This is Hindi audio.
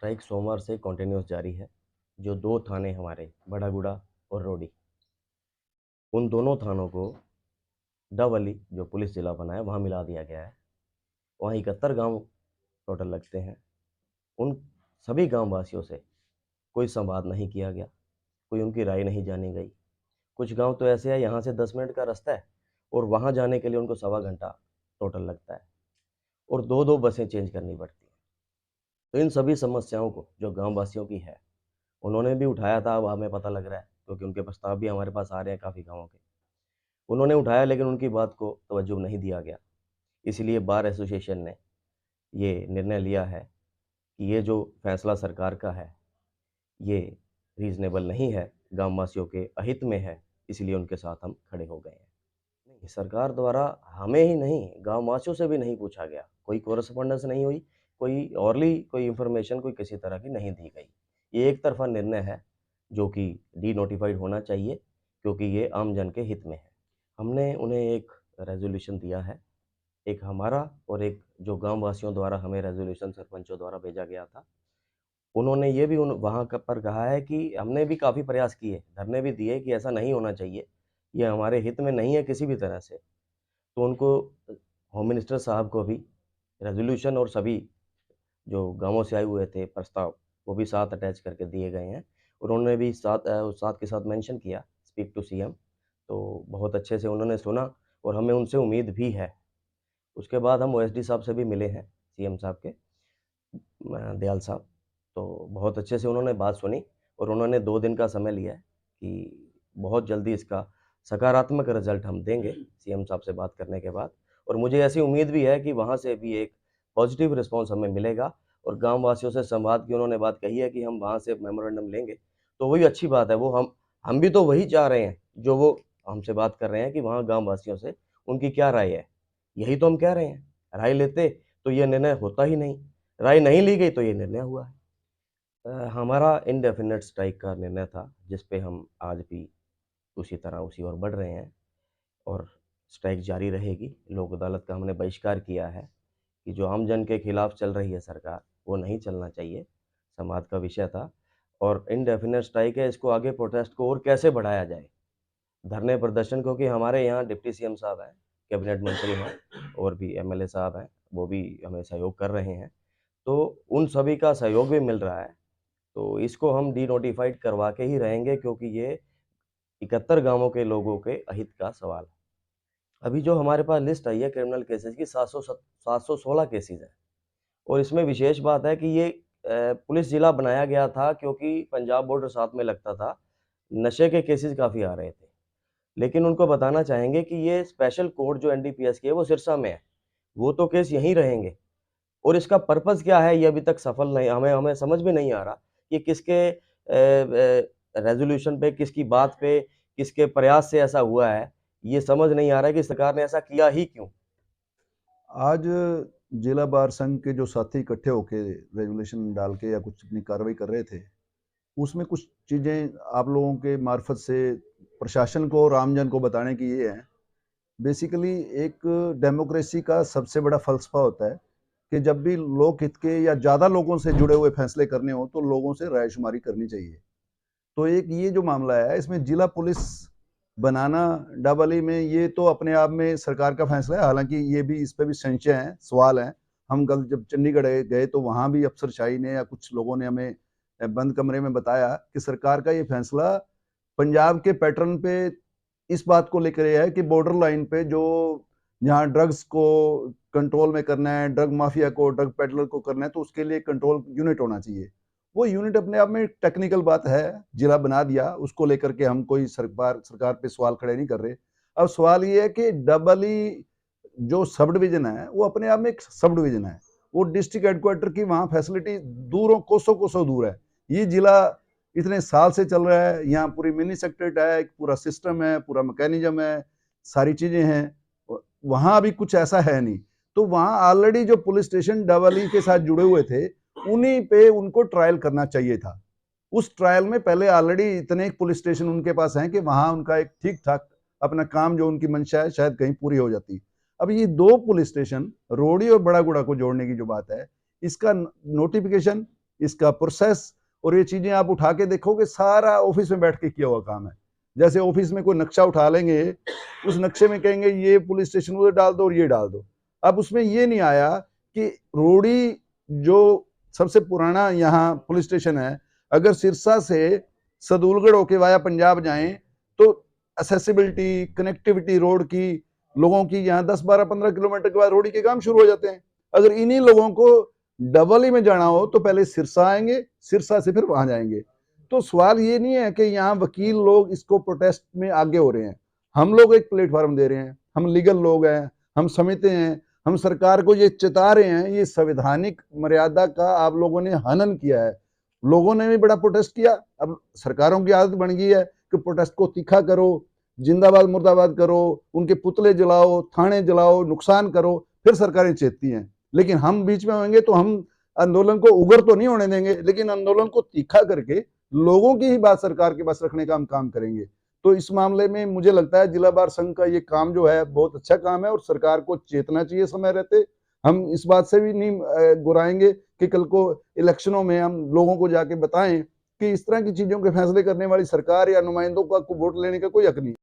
स्ट्राइक सोमवार से कंटिन्यूस जारी है। जो 2 थाने हमारे बड़ागुड़ा और रोडी, उन दोनों थानों को डबली जो पुलिस ज़िला बना है वहाँ मिला दिया गया है। वहाँ 71 गाँव टोटल लगते हैं। उन सभी गाँव वासियों से कोई संवाद नहीं किया गया, कोई उनकी राय नहीं जानी गई। कुछ गाँव तो ऐसे हैं यहाँ से 10 मिनट का रास्ता है और वहाँ जाने के लिए उनको सवा घंटा टोटल लगता है और 2-2 बसें चेंज करनी पड़ती हैं। तो इन सभी समस्याओं को जो गाँव वासियों की है, उन्होंने भी उठाया था। अब हमें पता लग रहा है क्योंकि उनके प्रस्ताव भी हमारे पास आ रहे हैं काफ़ी गाँवों के। उन्होंने उठाया लेकिन उनकी बात को तवज्जो नहीं दिया गया। इसलिए बार एसोसिएशन ने ये निर्णय लिया है कि ये जो फैसला सरकार का है, ये रीज़नेबल नहीं है, गाँव वासियों के अहित में है, इसलिए उनके साथ हम खड़े हो गए हैं। नहीं, सरकार द्वारा हमें ही नहीं, गाँव वासियों से भी नहीं पूछा गया, कोई कोरेस्पोंडेंस नहीं हुई, कोई इन्फॉर्मेशन कोई किसी तरह की नहीं दी गई। ये एक तरफ़ा निर्णय है, जो कि डी-नोटिफ़ाइड होना चाहिए क्योंकि ये आम जन के हित में है। हमने उन्हें एक रेज़ोल्यूशन दिया है, एक हमारा और एक जो गाँव वासियों द्वारा हमें रेज़ोल्यूशन सरपंचों द्वारा भेजा गया था। उन्होंने ये भी उन वहाँ क पर कहा है कि हमने भी काफ़ी प्रयास किए, धरने भी दिए कि ऐसा नहीं होना चाहिए, ये हमारे हित में नहीं है किसी भी तरह से। तो उनको होम मिनिस्टर साहब को भी रेज़ोल्यूशन और सभी जो गाँवों से आए हुए थे प्रस्ताव, वो भी साथ अटैच करके दिए गए हैं। उन्होंने भी साथ के साथ मेंशन किया स्पीक टू सीएम, तो बहुत अच्छे से उन्होंने सुना और हमें उनसे उम्मीद भी है। उसके बाद हम ओएसडी साहब से भी मिले हैं, सीएम साहब के दयाल साहब, तो बहुत अच्छे से उन्होंने बात सुनी और उन्होंने 2 दिन का समय लिया है कि बहुत जल्दी इसका सकारात्मक रिज़ल्ट हम देंगे सीएम साहब से बात करने के बाद। और मुझे ऐसी उम्मीद भी है कि वहाँ से भी एक पॉज़िटिव रिस्पॉन्स हमें मिलेगा और गाँव वासियों से संवाद की उन्होंने बात कही है कि हम वहाँ से मेमोरेंडम लेंगे, तो वही अच्छी बात है। वो हम भी तो वही चाह रहे हैं, जो वो हमसे बात कर रहे हैं कि वहाँ गाँव वासियों से उनकी क्या राय है। यही तो हम कह रहे हैं, राय लेते तो ये निर्णय होता ही नहीं, राय नहीं ली गई तो ये निर्णय हुआ है। हमारा इंडेफिनिट स्ट्राइक का निर्णय था, जिस पे हम आज भी उसी ओर बढ़ रहे हैं और स्ट्राइक जारी रहेगी। लोक अदालत का हमने बहिष्कार किया है कि जो आम जन के खिलाफ चल रही है सरकार, वो नहीं चलना चाहिए, संवाद का विषय था। और इंडेफिनिट स्ट्राइक है, इसको आगे प्रोटेस्ट को और कैसे बढ़ाया जाए, धरने प्रदर्शन, क्योंकि हमारे यहाँ डिप्टी सीएम साहब हैं, कैबिनेट मंत्री हैं और भी एमएलए साहब हैं, वो भी हमें सहयोग कर रहे हैं। तो उन सभी का सहयोग भी मिल रहा है, तो इसको हम डी-नोटिफ़ाइड करवा के ही रहेंगे क्योंकि ये 71 गाँवों के लोगों के अहित का सवाल है। अभी जो हमारे पास लिस्ट आई है क्रिमिनल केसेज़ की 716 केसेज़ हैं और इसमें विशेष बात है कि ये पुलिस ज़िला बनाया गया था क्योंकि पंजाब बॉर्डर साथ में लगता था, नशे के केसेज़ काफ़ी आ रहे थे। लेकिन उनको बताना चाहेंगे कि ये स्पेशल कोर्ट जो एनडीपीएस की है वो सिरसा में है, वो तो केस यहीं रहेंगे और इसका पर्पज़ क्या है ये अभी तक सफल नहीं, हमें हमें समझ में नहीं आ रहा कि किसके रेज़ोल्यूशन पे, किसकी बात पे, किसके प्रयास से ऐसा हुआ है, ये समझ नहीं आ रहा है कि सरकार ने ऐसा किया ही क्यों? आज जिला बार संघ के जो साथी इकट्ठे होके रेजुलेशन डाल के या कुछ अपनी कार्रवाई कर रहे थे, उसमें कुछ चीज़ें आप लोगों के मार्फत से प्रशासन को और आमजन को बताने की ये है। बेसिकली एक डेमोक्रेसी का सबसे बड़ा फलसफा होता है कि जब भी लोक हित के या ज़्यादा लोगों से जुड़े हुए फैसले करने हो, तो लोगों से रायशुमारी करनी चाहिए। तो एक ये जो मामला है, इसमें जिला पुलिस बनाना डबल ई में ये तो अपने आप में सरकार का फैसला है। हालाँकि ये भी इस पे भी संशय हैं, सवाल हैं। हम कल जब चंडीगढ़ गए तो वहाँ भी अफ़सरशाही ने या कुछ लोगों ने हमें बंद कमरे में बताया कि सरकार का ये फैसला पंजाब के पैटर्न पे इस बात को लेकर ये है कि बॉर्डर लाइन पे जो जहाँ ड्रग्स को कंट्रोल में करना है, ड्रग माफिया को, ड्रग पेडलर को करना है, तो उसके लिए कंट्रोल यूनिट होना चाहिए। वो यूनिट अपने आप में टेक्निकल बात है, जिला बना दिया, उसको लेकर के हम कोई सरकार पे सवाल खड़े नहीं कर रहे। अब सवाल ये है कि डबल ई जो सब डिवीजन है, वो अपने आप में एक सब डिवीजन है। वो डिस्ट्रिक्ट हेडक्वार्टर की वहाँ फैसिलिटी दूरों कोसों-कोसों दूर है। ये जिला इतने साल से चल रहा है, यहाँ पूरी मिनी सेक्रेटेरिएट है, एक पूरा सिस्टम है, पूरा मैकेनिज्म है, सारी चीज़ें हैं। वहाँ अभी कुछ ऐसा है नहीं। तो वहाँ ऑलरेडी जो पुलिस स्टेशन डबल ई के साथ जुड़े हुए थे, उन्हीं पे उनको ट्रायल करना चाहिए था। उस ट्रायल में पहले ऑलरेडी इतने पुलिस स्टेशन उनके पास हैं कि वहाँ उनका एक ठीक-ठाक अपना काम जो उनकी मंशा है शायद कहीं पूरी हो जाती। अब ये 2 पुलिस स्टेशन रोड़ी और बड़ागुड़ा को जोड़ने की जो बात है, इसका नोटिफिकेशन इसका प्रोसेस, और ये चीजें आप उठा के देखोगे सारा ऑफिस में बैठ के किया हुआ काम है। जैसे ऑफिस में कोई नक्शा उठा लेंगे, उस नक्शे में कहेंगे ये पुलिस स्टेशन उधर डाल दो और ये डाल दो। अब उसमें ये नहीं आया कि रोड़ी जो सबसे पुराना यहाँ पुलिस स्टेशन है, अगर सिरसा से सदुलगढ़ होके वाया पंजाब जाएं तो असेसिबिलिटी, कनेक्टिविटी रोड की, लोगों की यहाँ 10, 12, 15 किलोमीटर के बाद रोडी के काम शुरू हो जाते हैं। अगर इन्हीं लोगों को डबल में जाना हो तो पहले सिरसा आएंगे, सिरसा से फिर वहां जाएंगे। तो सवाल ये नहीं है कि यहाँ वकील लोग इसको प्रोटेस्ट में आगे हो रहे हैं, हम लोग एक प्लेटफॉर्म दे रहे हैं, हम लीगल लोग हैं, हम समझते हैं, हम सरकार को ये चेता रहे हैं, ये संवैधानिक मर्यादा का आप लोगों ने हनन किया है। लोगों ने भी बड़ा प्रोटेस्ट किया। अब सरकारों की आदत बन गई है कि प्रोटेस्ट को तीखा करो, जिंदाबाद मुर्दाबाद करो, उनके पुतले जलाओ, थाने जलाओ, नुकसान करो, फिर सरकारें चेतती हैं। लेकिन हम बीच में होंगे तो हम आंदोलन को उग्र तो नहीं होने देंगे, लेकिन आंदोलन को तीखा करके लोगों की ही बात सरकार के पास रखने का हम काम करेंगे। तो इस मामले में मुझे लगता है जिला बार संघ का ये काम जो है बहुत अच्छा काम है और सरकार को चेतना चाहिए समय रहते। हम इस बात से भी नहीं गुराएंगे कि कल को इलेक्शनों में हम लोगों को जाके बताएं कि इस तरह की चीजों के फैसले करने वाली सरकार या नुमाइंदों का वोट लेने का कोई हक नहीं।